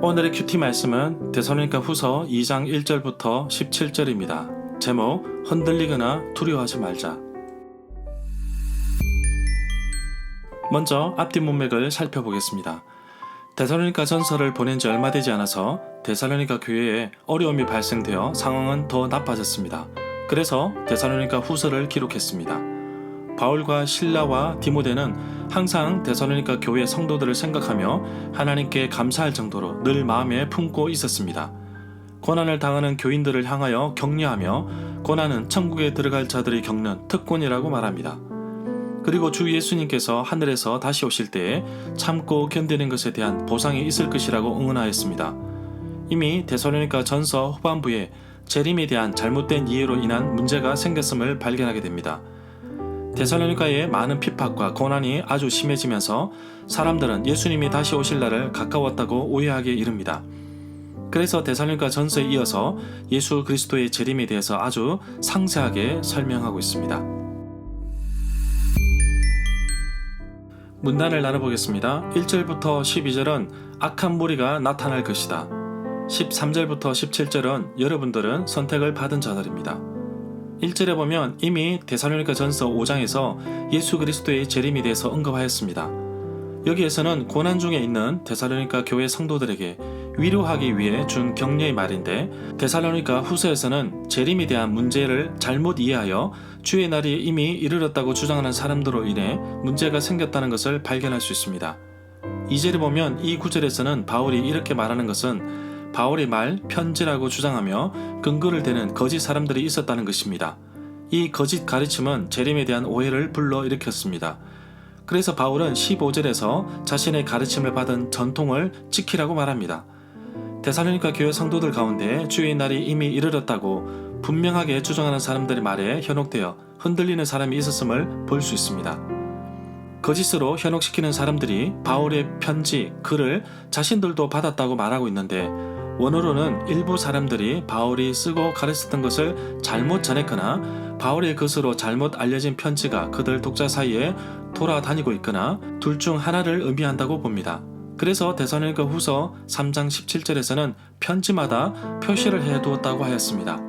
오늘의 큐티 말씀은 데살로니가 후서 2장 1절부터 17절입니다. 제목, 흔들리거나 두려워하지 말자. 먼저 앞뒤 문맥을 살펴보겠습니다. 데살로니가 전서를 보낸 지 얼마 되지 않아서 데살로니가 교회에 어려움이 발생되어 상황은 더 나빠졌습니다. 그래서 데살로니가 후서를 기록했습니다. 바울과 실라와 디모데는 항상 데살로니가 교회 성도들을 생각하며 하나님께 감사할 정도로 늘 마음에 품고 있었습니다. 고난을 당하는 교인들을 향하여 격려하며 고난은 천국에 들어갈 자들이 겪는 특권이라고 말합니다. 그리고 주 예수님께서 하늘에서 다시 오실 때에 참고 견디는 것에 대한 보상이 있을 것이라고 응언하였습니다. 이미 데살로니가 전서 후반부에 재림에 대한 잘못된 이해로 인한 문제가 생겼음을 발견하게 됩니다. 데살로니가의 많은 핍박과 고난이 아주 심해지면서 사람들은 예수님이 다시 오실 날을 가까웠다고 오해하게 이릅니다. 그래서 데살로니가 전서에 이어서 예수 그리스도의 재림에 대해서 아주 상세하게 설명하고 있습니다. 문단을 나눠보겠습니다. 1절부터 12절은 악한 무리가 나타날 것이다. 13절부터 17절은 여러분들은 선택을 받은 자들입니다. 1절에 보면 이미 데살로니가 전서 5장에서 예수 그리스도의 재림에 대해서 언급하였습니다. 여기에서는 고난 중에 있는 데살로니가 교회 성도들에게 위로하기 위해 준 격려의 말인데, 데살로니가 후서에서는 재림에 대한 문제를 잘못 이해하여 주의 날이 이미 이르렀다고 주장하는 사람들로 인해 문제가 생겼다는 것을 발견할 수 있습니다. 2절에 보면 이 구절에서는 바울이 이렇게 말하는 것은 바울의 말 편지라고 주장하며 근거를 대는 거짓 사람들이 있었다는 것입니다. 이 거짓 가르침은 재림에 대한 오해를 불러일으켰습니다. 그래서 바울은 15절에서 자신의 가르침을 받은 전통을 지키라고 말합니다. 데살로니가 교회 성도들 가운데 주의 날이 이미 이르렀다고 분명하게 주장하는 사람들의 말에 현혹되어 흔들리는 사람이 있었음을 볼 수 있습니다. 거짓으로 현혹시키는 사람들이 바울의 편지, 글을 자신들도 받았다고 말하고 있는데, 원어로는 일부 사람들이 바울이 쓰고 가르쳤던 것을 잘못 전했거나 바울의 것으로 잘못 알려진 편지가 그들 독자 사이에 돌아다니고 있거나 둘 중 하나를 의미한다고 봅니다. 그래서 데살로니가 후서 3장 17절에서는 편지마다 표시를 해두었다고 하였습니다.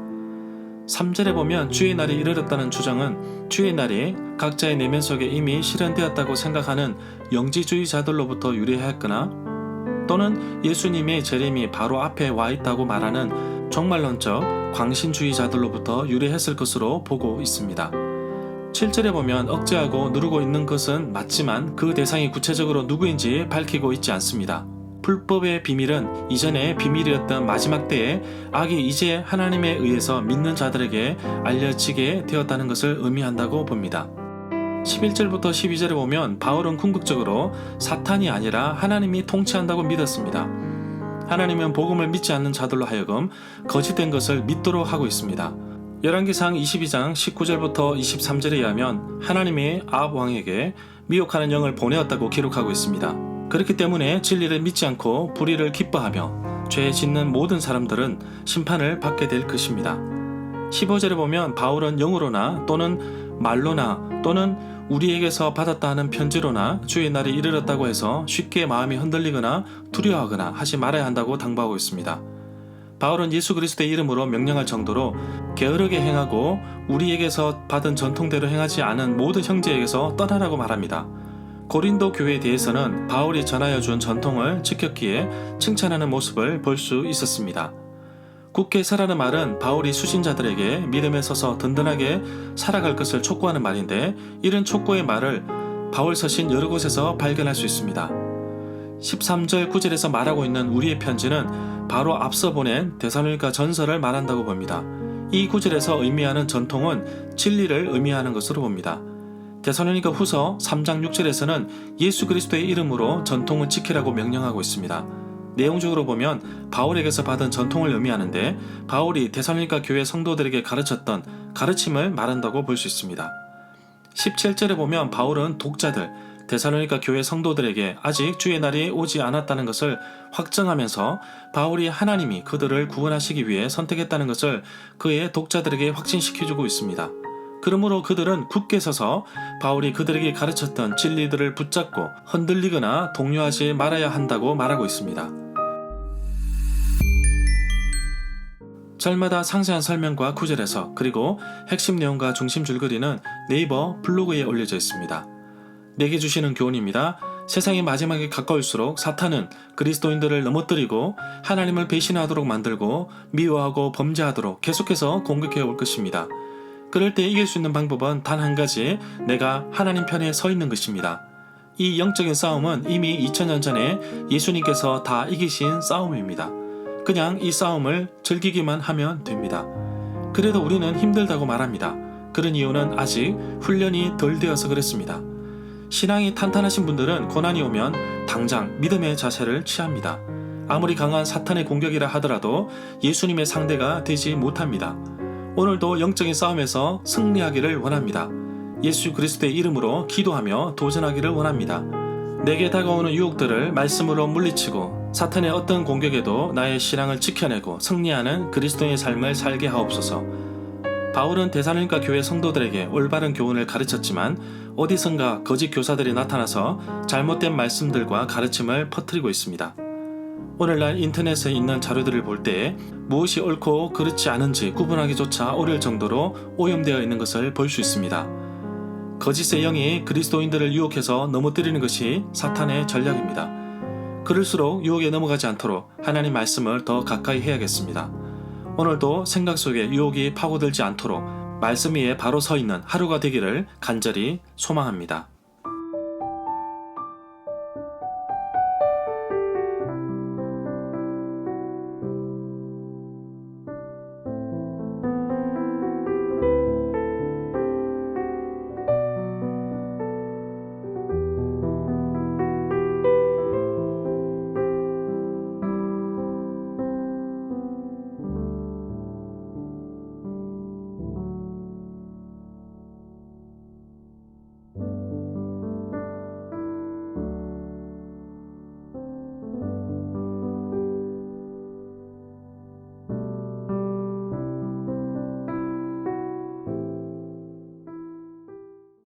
3절에 보면 주의 날이 이르렀다는 주장은 주의 날이 각자의 내면 속에 이미 실현되었다고 생각하는 영지주의자들로부터 유래하였거나 또는 예수님의 재림이 바로 앞에 와 있다고 말하는 종말론적 광신주의자들로부터 유래했을 것으로 보고 있습니다. 7절에 보면 억제하고 누르고 있는 것은 맞지만 그 대상이 구체적으로 누구인지 밝히고 있지 않습니다. 불법의 비밀은 이전에 비밀이었던 마지막 때에 악이 이제 하나님에 의해서 믿는 자들에게 알려지게 되었다는 것을 의미한다고 봅니다. 11절부터 12절에 보면 바울은 궁극적으로 사탄이 아니라 하나님이 통치한다고 믿었습니다. 하나님은 복음을 믿지 않는 자들로 하여금 거짓된 것을 믿도록 하고 있습니다. 열왕기상 22장 19절부터 23절에 의하면 하나님이 아합 왕에게 미혹하는 영을 보내었다고 기록하고 있습니다. 그렇기 때문에 진리를 믿지 않고 불의를 기뻐하며 죄 짓는 모든 사람들은 심판을 받게 될 것입니다. 15절에 보면 바울은 영으로나 또는 말로나 또는 우리에게서 받았다 하는 편지로나 주의 날이 이르렀다고 해서 쉽게 마음이 흔들리거나 두려워하거나 하지 말아야 한다고 당부하고 있습니다. 바울은 예수 그리스도의 이름으로 명령할 정도로 게으르게 행하고 우리에게서 받은 전통대로 행하지 않은 모든 형제에게서 떠나라고 말합니다. 고린도 교회에 대해서는 바울이 전하여 준 전통을 지켰기에 칭찬하는 모습을 볼 수 있었습니다. 굳게 서라는 말은 바울이 수신자들에게 믿음에 서서 든든하게 살아갈 것을 촉구하는 말인데, 이런 촉구의 말을 바울 서신 여러 곳에서 발견할 수 있습니다. 13절 9절에서 말하고 있는 우리의 편지는 바로 앞서 보낸 데살로니가 전서를 말한다고 봅니다. 이 구절에서 의미하는 전통은 진리를 의미하는 것으로 봅니다. 데살로니가 후서 3장 6절에서는 예수 그리스도의 이름으로 전통을 지키라고 명령하고 있습니다. 내용적으로 보면 바울에게서 받은 전통을 의미하는데, 바울이 데살로니가 교회 성도들에게 가르쳤던 가르침을 말한다고 볼 수 있습니다. 17절에 보면 바울은 독자들, 데살로니가 교회 성도들에게 아직 주의 날이 오지 않았다는 것을 확정하면서 바울이 하나님이 그들을 구원하시기 위해 선택했다는 것을 그의 독자들에게 확신시켜주고 있습니다. 그러므로 그들은 굳게 서서 바울이 그들에게 가르쳤던 진리들을 붙잡고 흔들리거나 동요하지 말아야 한다고 말하고 있습니다. 절마다 상세한 설명과 구절 해석 그리고 핵심 내용과 중심 줄거리는 네이버 블로그에 올려져 있습니다. 내게 주시는 교훈입니다. 세상이 마지막에 가까울수록 사탄은 그리스도인들을 넘어뜨리고 하나님을 배신하도록 만들고 미워하고 범죄하도록 계속해서 공격해 올 것입니다. 그럴 때 이길 수 있는 방법은 단 한 가지, 내가 하나님 편에 서 있는 것입니다. 이 영적인 싸움은 이미 2000년 전에 예수님께서 다 이기신 싸움입니다. 그냥 이 싸움을 즐기기만 하면 됩니다. 그래도 우리는 힘들다고 말합니다. 그런 이유는 아직 훈련이 덜 되어서 그렇습니다. 신앙이 탄탄하신 분들은 고난이 오면 당장 믿음의 자세를 취합니다. 아무리 강한 사탄의 공격이라 하더라도 예수님의 상대가 되지 못합니다. 오늘도 영적인 싸움에서 승리하기를 원합니다. 예수 그리스도의 이름으로 기도하며 도전하기를 원합니다. 내게 다가오는 유혹들을 말씀으로 물리치고 사탄의 어떤 공격에도 나의 신앙을 지켜내고 승리하는 그리스도의 삶을 살게 하옵소서. 바울은 데살로니가 교회 성도들에게 올바른 교훈을 가르쳤지만 어디선가 거짓 교사들이 나타나서 잘못된 말씀들과 가르침을 퍼뜨리고 있습니다. 오늘날 인터넷에 있는 자료들을 볼 때 무엇이 옳고 그렇지 않은지 구분하기조차 어려울 정도로 오염되어 있는 것을 볼 수 있습니다. 거짓의 영이 그리스도인들을 유혹해서 넘어뜨리는 것이 사탄의 전략입니다. 그럴수록 유혹에 넘어가지 않도록 하나님 말씀을 더 가까이 해야겠습니다. 오늘도 생각 속에 유혹이 파고들지 않도록 말씀 위에 바로 서 있는 하루가 되기를 간절히 소망합니다.